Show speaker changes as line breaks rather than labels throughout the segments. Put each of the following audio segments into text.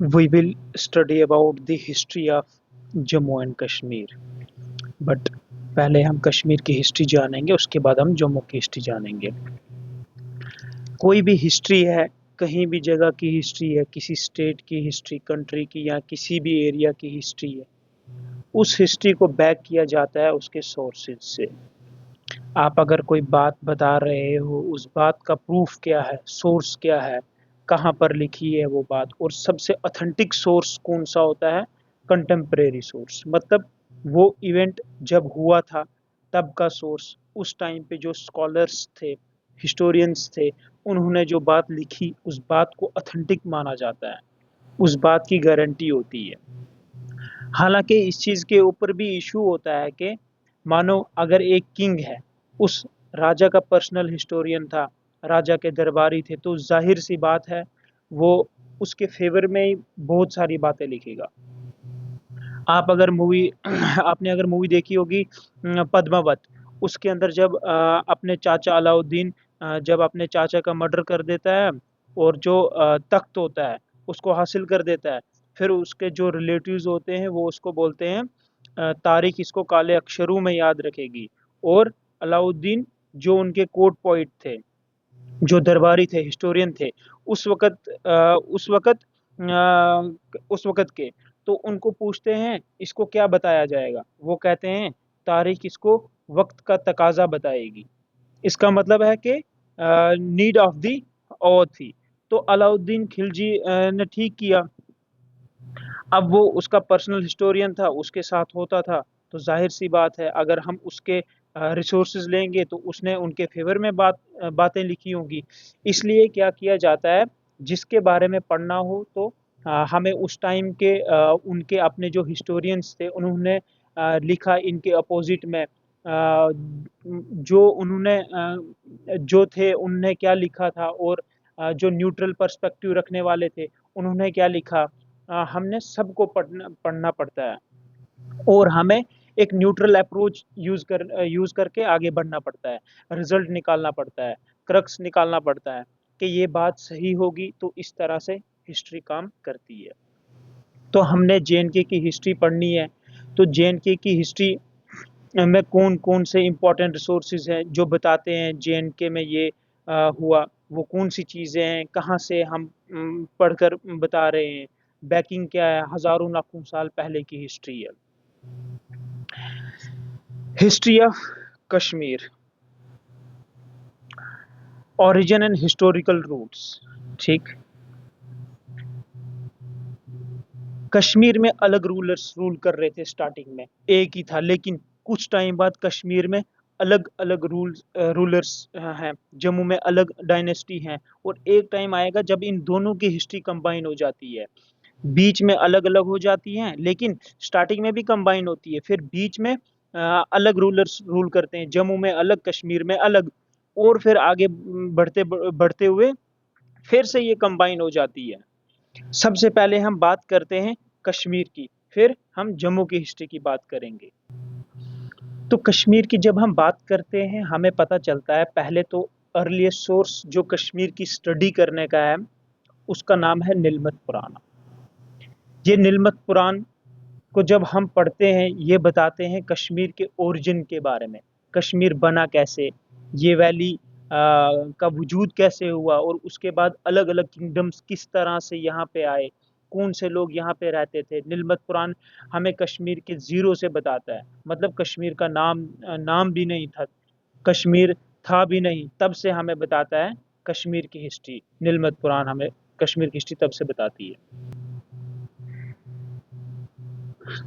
We will study about the history of Jammu and Kashmir. But पहले हम कश्मीर की हिस्ट्री जानेंगे, उसके बाद हम जम्मू की हिस्ट्री जानेंगे। कोई भी हिस्ट्री है, कहीं भी जगह की हिस्ट्री है, किसी स्टेट की हिस्ट्री, कंट्री की या किसी भी एरिया की हिस्ट्री है, उस हिस्ट्री को बैक किया जाता है उसके सोर्सेज से। आप अगर कोई बात बता रहे हो, उस बात का प्रूफ क्या है, सोर्स क्या है, कहाँ पर लिखी है वो बात, और सबसे ऑथेंटिक सोर्स कौन सा होता है? कंटेम्परेरी सोर्स, मतलब वो इवेंट जब हुआ था तब का सोर्स। उस टाइम पे जो स्कॉलर्स थे, हिस्टोरियंस थे, उन्होंने जो बात लिखी उस बात को ऑथेंटिक माना जाता है, उस बात की गारंटी होती है। हालांकि इस चीज़ के ऊपर भी इशू होता है कि मानो अगर एक किंग है, उस राजा का पर्सनल हिस्टोरियन था, राजा के दरबारी थे, तो जाहिर सी बात है वो उसके फेवर में ही बहुत सारी बातें लिखेगा। आप अगर मूवी आपने अगर मूवी देखी होगी पद्मावत, उसके अंदर जब अपने चाचा अलाउद्दीन जब अपने चाचा का मर्डर कर देता है और जो तख्त होता है उसको हासिल कर देता है, फिर उसके जो रिलेटिव्स होते हैं वो उसको बोलते हैं तारीख इसको काले अक्षरों में याद रखेगी। और अलाउद्दीन जो उनके कोर्ट पोइट थे, जो दरबारी थे, हिस्टोरियन थे, उस वक़्त उस वक़्त के, तो उनको पूछते हैं इसको क्या बताया जाएगा? वो कहते हैं तारीख इसको वक़्त का तकाज़ा बताएगी। इसका मतलब है कि नीड ऑफ द ऑर थी। तो अलाउद्दीन खिलजी ने ठीक किया। अब वो उसका पर्सनल हिस्टोरियन था, उसके साथ होता था, तो ज़ाहिर-सी बात है अगर हम उसके रिसोर्सेज़ लेंगे तो उसने उनके फ़ेवर में बातें लिखी होंगी। इसलिए क्या किया जाता है, जिसके बारे में पढ़ना हो तो हमें उस टाइम के उनके अपने जो हिस्टोरियंस थे उन्होंने लिखा इनके अपोज़िट में, जो उन्होंने जो थे उन्होंने क्या लिखा था, और जो न्यूट्रल पर्सपेक्टिव रखने वाले थे उन्होंने क्या लिखा, हमने सबको पढ़ना पड़ता है और हमें एक न्यूट्रल अप्रोच यूज़ करके आगे बढ़ना पड़ता है, रिज़ल्ट निकालना पड़ता है, क्रक्स निकालना पड़ता है कि ये बात सही होगी, तो इस तरह से हिस्ट्री काम करती है। तो हमने जेएनके की हिस्ट्री पढ़नी है, तो जेएनके की हिस्ट्री में कौन-कौन से इम्पोर्टेंट रिसोर्सेज़ हैं जो बताते हैं जेएनके में ये हुआ, वो कौन-सी चीज़ें हैं, कहाँ से हम पढ़कर बता रहे हैं, बैकिंग क्या है, हज़ारों लाखों साल पहले की हिस्ट्री है। History of Kashmir, origin and historical roots. ठीक, कश्मीर में अलग रूलर्स रूल कर रहे थे स्टार्टिंग में, एक ही था, लेकिन कुछ टाइम बाद कश्मीर में अलग-अलग रूलर्स हैं, जम्मू में अलग डायनेस्टी हैं, और एक टाइम आएगा जब इन दोनों की हिस्ट्री कंबाइन हो जाती है। बीच में अलग-अलग हो जाती हैं, लेकिन स्टार्टिंग में भी कंबाइन होती है, फिर बीच में अलग रूलर्स रूल करते हैं, जम्मू में अलग, कश्मीर में अलग, और फिर आगे बढ़ते हुए फिर से ये कंबाइन हो जाती है। सबसे पहले हम बात करते हैं कश्मीर की, फिर हम जम्मू की हिस्ट्री की बात करेंगे। तो कश्मीर की जब हम बात करते हैं, हमें पता चलता है पहले तो अर्लीस्ट सोर्स जो कश्मीर की स्टडी करने का है, उसका नाम है नीलमत पुराण। ये नीलमत पुराण को जब हम पढ़ते हैं, ये बताते हैं कश्मीर के ओरिजिन के बारे में, कश्मीर बना कैसे, ये वैली का वजूद कैसे हुआ, और उसके बाद अलग-अलग किंगडम्स किस तरह से यहाँ पे आए, कौन से लोग यहाँ पे रहते थे। नीलमत पुराण हमें कश्मीर के ज़ीरो से बताता है, मतलब कश्मीर का नाम भी नहीं था, कश्मीर था भी नहीं, तब से हमें बताता है कश्मीर की हिस्ट्री। नीलमत पुराण हमें कश्मीर की हिस्ट्री तब से बताती है।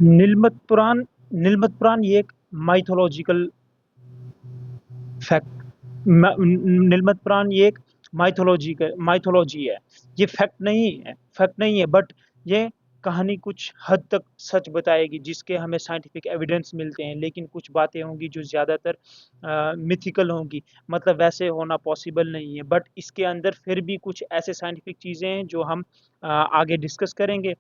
नीलमत पुराण ये एक माइथोलॉजिकल फैक्ट नीलमत पुराण ये एक माइथोलॉजी है। ये फैक्ट नहीं है, बट ये कहानी कुछ हद तक सच बताएगी, जिसके हमें साइंटिफिक एविडेंस मिलते हैं, लेकिन कुछ बातें होंगी जो ज़्यादातर मिथिकल होंगी, मतलब वैसे होना पॉसिबल नहीं है, बट इसके अंदर फिर भी कुछ ऐसे साइंटिफिक चीज़ें हैं जो हम आगे डिस्कस करेंगे।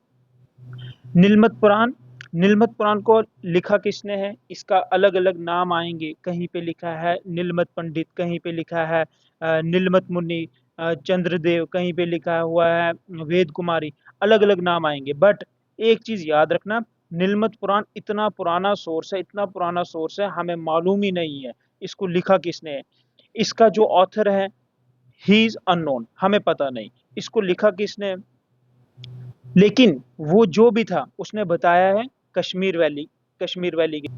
नीलमत पुराण नीलमत पुराण को लिखा किसने है, इसका अलग-अलग नाम आएँगे, कहीं पे लिखा है नीलमत पंडित, कहीं पे लिखा है नीलमत मुनि, चंद्रदेव, कहीं पे लिखा हुआ है वेद कुमारी, अलग अलग नाम आएंगे। बट एक चीज याद रखना, नीलमत पुराण इतना पुराना सोर्स है, इतना पुराना सोर्स है, हमें मालूम ही नहीं है इसको लिखा किसने है। इसका जो ऑथर है ही इज अननोन, हमें पता नहीं इसको लिखा किसने। लेकिन वो जो भी था उसने बताया है कश्मीर वैली, कश्मीर वैली की।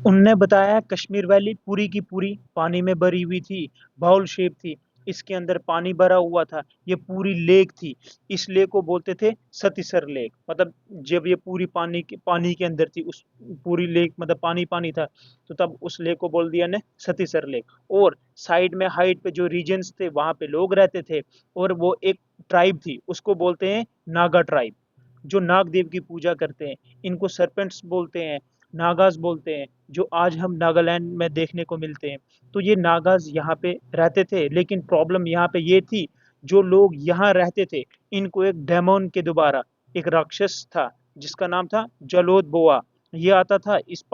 उनने बताया कश्मीर वैली पूरी की पूरी पानी में भरी हुई थी, बाउल शेप थी, इसके अंदर पानी भरा हुआ था, ये पूरी लेक थी। इस लेक को बोलते थे सतीसर लेक, मतलब जब ये पूरी पानी के अंदर थी, उस पूरी लेक मतलब पानी पानी था, तो तब उस लेक को बोल दिया ने सतीसर लेक। और साइड में हाइट पे जो रीजन्स थे वहां पे लोग रहते थे, और वो एक ट्राइब थी उसको बोलते हैं नागा ट्राइब, जो नाग देव की पूजा करते हैं। इनको सरपेंट्स बोलते हैं, नागास बोलते हैं, जो आज हम नागालैंड में देखने को मिलते हैं। तो ये नागास यहाँ पे रहते थे, लेकिन प्रॉब्लम यहाँ पे ये थी, जो लोग यहाँ रहते थे इनको एक डेमोन के द्वारा, एक राक्षस था जिसका नाम था जलोद बोआ, ये आता था इस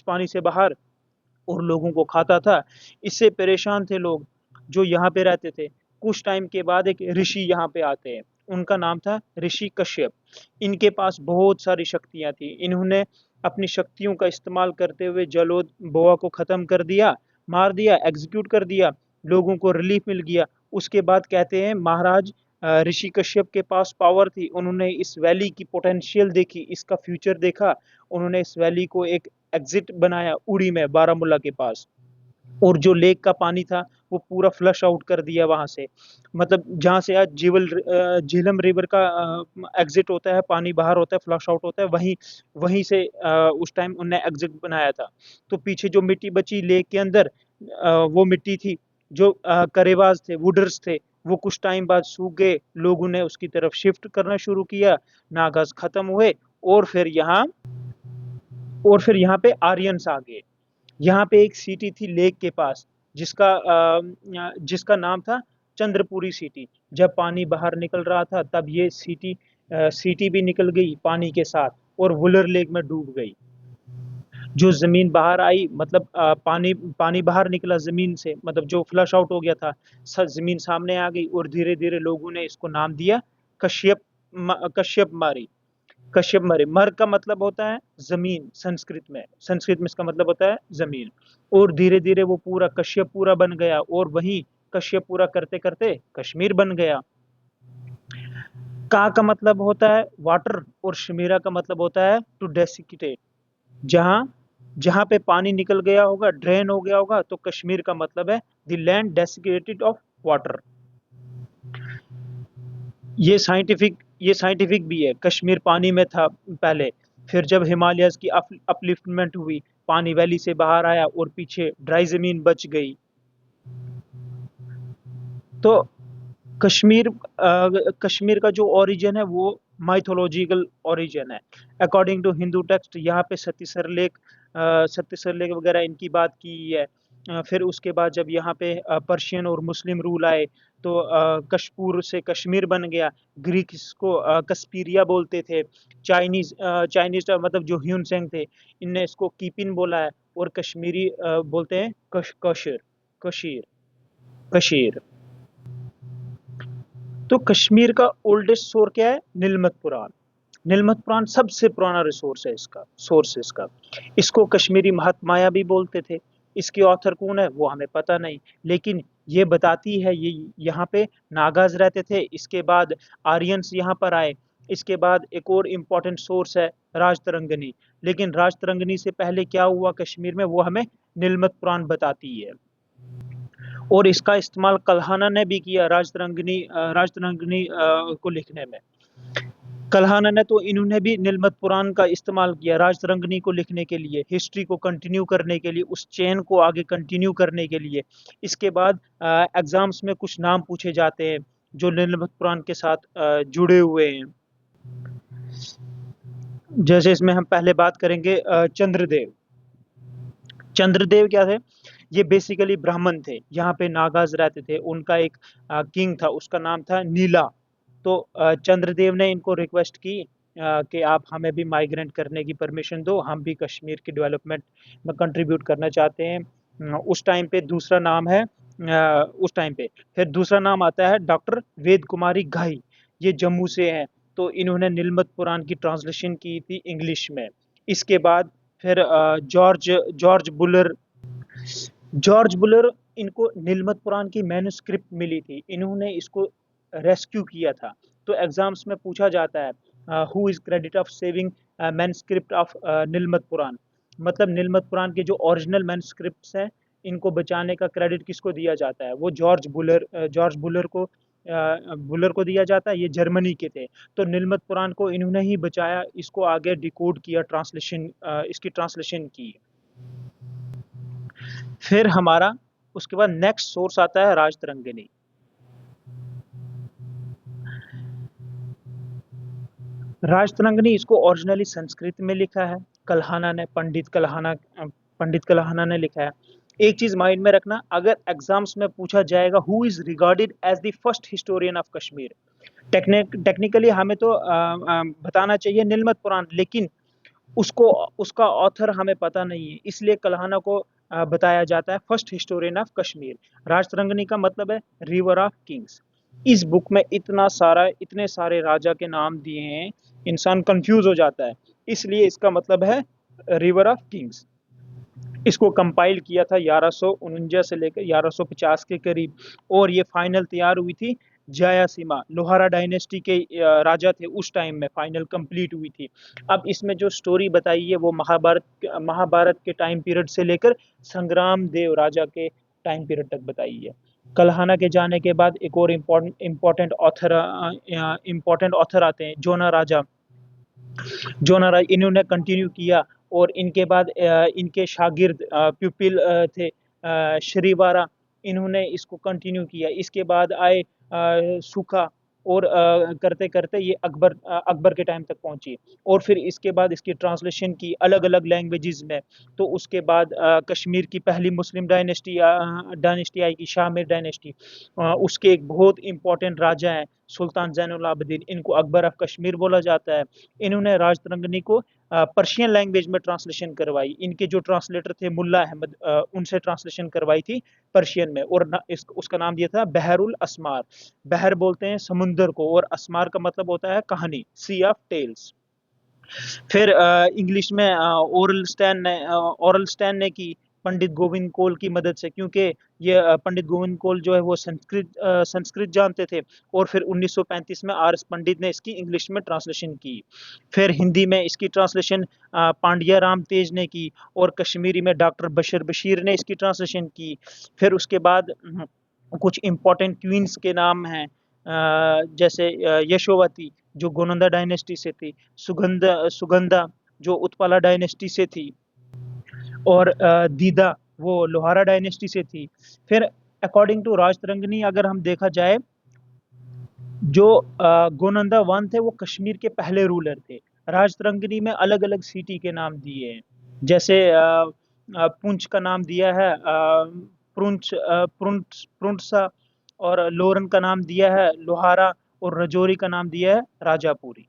पानी से बाहर और लोगों को खाता था। इससे परेशान थे लोग जो यहाँ पे रहते थे। कुछ टाइम के बाद एक ऋषि यहाँ पे आते हैं, उनका नाम था ऋषि कश्यप। इनके पास बहुत सारी शक्तियां थी, इन्होंने अपनी शक्तियों का इस्तेमाल करते हुए जलोद बोआ को खत्म कर दिया, मार दिया, एग्जीक्यूट कर दिया, लोगों को रिलीफ मिल गया। उसके बाद कहते हैं महाराज ऋषि कश्यप के पास पावर थी, उन्होंने इस वैली की पोटेंशियल देखी, इसका फ्यूचर देखा, उन्होंने इस वैली को एक एग्जिट बनाया उड़ी में, बारामूला के पास, और जो लेक का पानी था वो पूरा फ्लश आउट कर दिया वहां से। मतलब जहां से आज झेलम रिवर का एग्जिट होता है, पानी बाहर होता है, फ्लश आउट होता है, वहीं वहीं से उस टाइम उनने एग्जिट बनाया था। तो पीछे जो मिट्टी बची लेक के अंदर, वो मिट्टी थी, जो करेवाज थे, वुडर्स थे, वो कुछ टाइम बाद सूख गए, लोगों ने उसकी तरफ शिफ्ट करना शुरू किया, नागाज खत्म हुए, और फिर यहाँ पे आर्यंस आ गए। यहाँ पे एक सिटी थी लेक के पास, जिसका नाम था चंद्रपुरी सिटी। जब पानी बाहर निकल रहा था तब ये सिटी भी निकल गई पानी के साथ, और वुलर लेक में डूब गई। जो जमीन बाहर आई, मतलब पानी पानी बाहर निकला जमीन से, मतलब जो फ्लश आउट हो गया था, जमीन सामने आ गई, और धीरे धीरे लोगों ने इसको नाम दिया कश्यप, कश्यप मारी। कश्यप मरे, मर का मतलब होता है जमीन, संस्कृत में इसका मतलब होता है जमीन। और धीरे धीरे वो पूरा कश्यपपुरा बन गया, और वही कश्यपपुरा करते करते कश्मीर बन गया। का मतलब होता है वाटर, और शमीरा का मतलब होता है टू डेसिकेटेट। जहां जहां पे पानी निकल गया होगा, ड्रेन हो गया होगा, तो कश्मीर का मतलब है the land desiccated of water. ये साइंटिफिक भी है। कश्मीर पानी में था पहले, फिर जब हिमालयस की अपलिफ्टमेंट हुई, पानी वैली से बाहर आया और पीछे ड्राई जमीन बच गई। तो कश्मीर का जो ओरिजिन है वो माइथोलॉजिकल ओरिजिन है। अकॉर्डिंग टू हिंदू टेक्स्ट यहाँ पे सतीसर लेक वगैरह इनकी बात की है। फिर उसके बाद जब यहाँ पे पर्शियन और मुस्लिम रूल आए, तो कशपुर से कश्मीर बन गया। ग्रीक इसको कस्पीरिया बोलते थे। चाइनीज मतलब जो ह्यूनसेंग थे, इनने इसको कीपिन बोला है, और कश्मीरी बोलते हैं कशीर, कशीर, कशीर। तो कश्मीर का ओल्डेस्ट सोर्स क्या है? नीलमत पुराण। नीलमत पुराण सबसे पुराना रिसोर्स है इसका, सोर्स इसका। इसको कश्मीरी महात्माया भी बोलते थे। इसके ऑथर कौन है वो हमें पता नहीं, लेकिन ये बताती है ये यहाँ पे नागाज रहते थे, इसके बाद आर्यंस यहाँ पर आए, इसके बाद एक और इम्पोर्टेंट सोर्स है राजतरंगनी। लेकिन राजतरंगनी से पहले क्या हुआ कश्मीर में वो हमें नीलमत पुराण बताती है। और इसका इस्तेमाल कल्हाना ने भी किया राजतरंगिणी को लिखने में। कल्हाना ने तो इन्होंने भी नीलमत पुराण का इस्तेमाल किया राजतरंगिणी को लिखने के लिए, हिस्ट्री को कंटिन्यू करने के लिए, उस चेन को आगे कंटिन्यू करने के लिए। इसके बाद एग्जाम्स में कुछ नाम पूछे जाते हैं जो नीलमत पुराण के साथ जुड़े हुए हैं। जैसे इसमें हम पहले बात करेंगे चंद्रदेव। चंद्रदेव क्या थे? ये बेसिकली ब्राह्मण थे, यहाँ पे नागाज रहते थे, उनका एक किंग था, उसका नाम था नीला। तो चंद्रदेव ने इनको रिक्वेस्ट की कि आप हमें भी माइग्रेंट करने की परमिशन दो, हम भी कश्मीर की डेवलपमेंट में कंट्रीब्यूट करना चाहते हैं। उस टाइम पे दूसरा नाम है उस टाइम पे। फिर दूसरा नाम आता है डॉक्टर वेद कुमारी घाई, ये जम्मू से हैं, तो इन्होंने नीलमत पुराण की ट्रांसलेशन की थी इंग्लिश में। इसके बाद फिर जॉर्ज बुलर, इनको नीलमत पुराण की मैन्युस्क्रिप्ट मिली थी, इन्होंने इसको रेस्क्यू किया था। तो एग्जाम्स में पूछा जाता है who is credit of saving manuscript of Nilamata Purana, मतलब नीलमत पुराण के जो ओरिजिनल मैन्युस्क्रिप्ट्स हैं, इनको बचाने का क्रेडिट किसको दिया जाता है? वो बुलर को दिया जाता है। ये जर्मनी के थे। तो नीलमत पुराण को इन्होंने ही बचाया, इसको आगे डिकोड किया, इसकी ट्रांसलेशन की। फिर हमारा उसके बाद नेक्स्ट सोर्स आता है राजतरंगिणी। राजतरंगिणी इसको ओरिजिनली संस्कृत में लिखा है, पंडित कल्हाना ने लिखा है। एक चीज माइंड में रखना, अगर एग्जाम्स में पूछा जाएगा who is regarded as the first historian of Kashmir, technically हमें तो बताना चाहिए नीलमत पुराण, लेकिन उसको उसका ऑथर हमें पता नहीं है, इसलिए कल्हाना को बताया जाता है first historian of Kashmir. Rajatarangini का मतलब है रिवर ऑफ किंग्स। इस बुक में इतने सारे राजा के नाम दिए हैं, इंसान कंफ्यूज हो जाता है, इसलिए इसका मतलब है रिवर ऑफ किंग्स। इसको कंपाइल किया था 1149 से लेकर 1150 के करीब, और ये फाइनल तैयार हुई थी जयासीमा, लोहारा डायनेस्टी के राजा थे उस टाइम में, फाइनल कंप्लीट हुई थी। अब इसमें जो स्टोरी बताई है वो महाभारत के टाइम पीरियड से लेकर संग्राम देव राजा के टाइम पीरियड तक बताई है। कल्हाना के जाने के बाद एक और इम्पोर्टेंट ऑथर आते हैं, जोना राज, इन्होंने कंटिन्यू किया, और इनके बाद इनके शागिर्द प्यूपिल थे श्रीवारा, इन्होंने इसको कंटिन्यू किया। इसके बाद आए सुखा, और करते करते ये अकबर के टाइम तक पहुंची, और फिर इसके बाद इसकी ट्रांसलेशन की अलग अलग लैंग्वेजेस में। तो उसके बाद कश्मीर की पहली मुस्लिम डायनेस्टी आएगी, शामिर डायनेस्टी। उसके एक बहुत इंपॉर्टेंट राजा हैं सुल्तान जैनुल आबदीन, इनको अकबर ऑफ कश्मीर बोला जाता है। इन्होंने राजतरंगिणी को पर्शियन लैंग्वेज में ट्रांसलेशन करवाई, इनके जो ट्रांसलेटर थे मुल्ला अहमद, उनसे ट्रांसलेशन करवाई थी पर्शियन में, और उसका नाम दिया था बहरुल असमार। बहर बोलते हैं समुंदर को, और असमार का मतलब होता है कहानी, सी ऑफ टेल्स। फिर इंग्लिश में ओरल स्टैन ने की पंडित गोविंद कोल की मदद से, क्योंकि ये पंडित गोविंद कोल जो है वो संस्कृत जानते थे, और फिर 1935 में आर एस पंडित ने इसकी इंग्लिश में ट्रांसलेशन की। फिर हिंदी में इसकी ट्रांसलेशन पांड्या राम तेज ने की, और कश्मीरी में डॉक्टर बशीर बशीर ने इसकी ट्रांसलेशन की। फिर उसके बाद कुछ इम्पोर्टेंट क्वींस के नाम हैं, जैसे यशोवती जो गोनंदा डायनेस्टी से थी, सुगंधा जो उत्पला डायनेस्टी से थी, और दीदा वो लोहारा डायनेस्टी से थी। फिर अकॉर्डिंग टू राजतरंगिणी अगर हम देखा जाए, जो गोनंदा वन थे वो कश्मीर के पहले रूलर थे। राजतरंगिणी में अलग अलग सिटी के नाम दिए हैं, जैसे पुंछ का नाम दिया है प्रुंटसा, और लोरन का नाम दिया है लोहारा, और रजौरी का नाम दिया है राजापुरी।